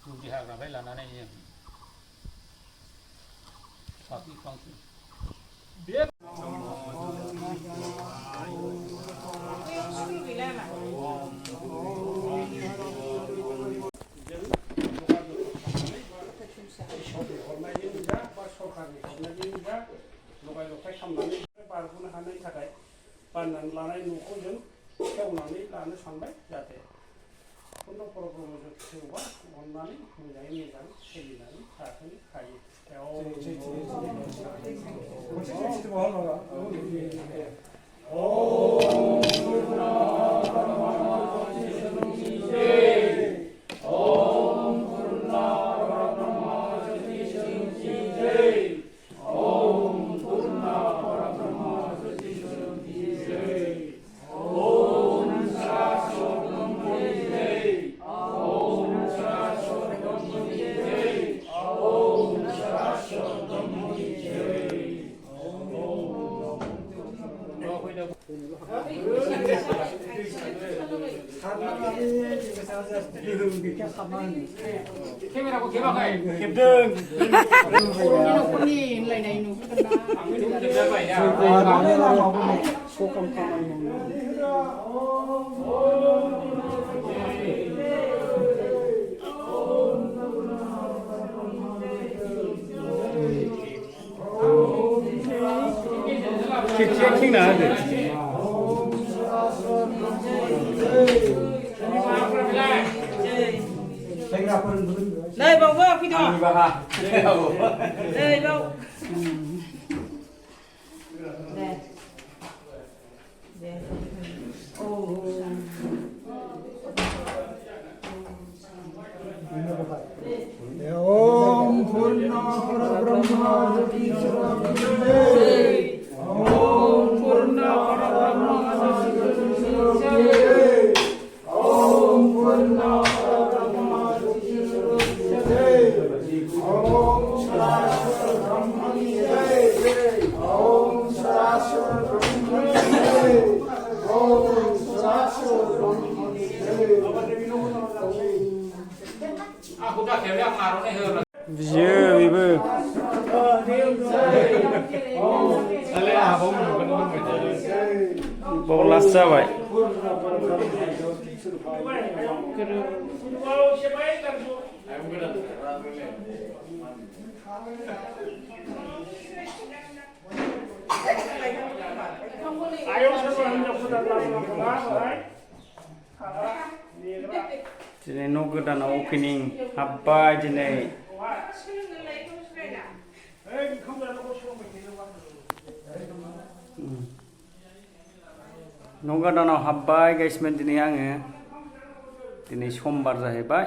दुब्लि हाग्रानिफ्राय लानानै जों फाख्रि फांख्रि लगाय लथाय खालामनानै बारग'नो हानायनि थाखाय बाननानै लानाय न'खौ जों खेवनानै लानो सानबाय जाहाथे खन्द' प्रब्लेमजों खेवबा अननानै मोजाङै मोजां सोलिनानै थाथों हायो। 카메라고 개방해. 캡등. 너는 라인에 누구든가. 킥 나는데. Đây bầu vợ phi đỏ. Đây bầu. Đây. Đây. Om Purna Parabrahma Om Purna Parabrahma Om Purna Parabrahma Om Shastra Brahmani Om Shastra Brahmani Om Shastra Brahmani Udah kayak ngaruhnya heur. Iya, ibu. Bolas sampai. Jadi no godanan opening habbai dinai. No godanan habbai guys men dinai आङो दिनै समबार जाहैबाय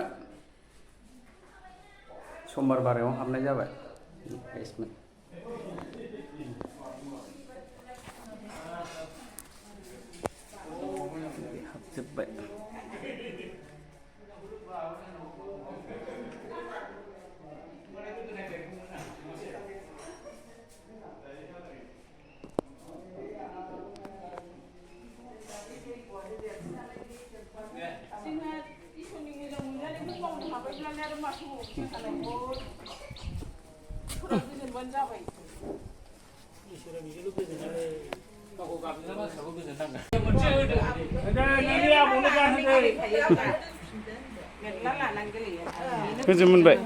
समबार बारायाव हाबनाय जाबाय guys men हाबजोबबाय Kerja menbaik.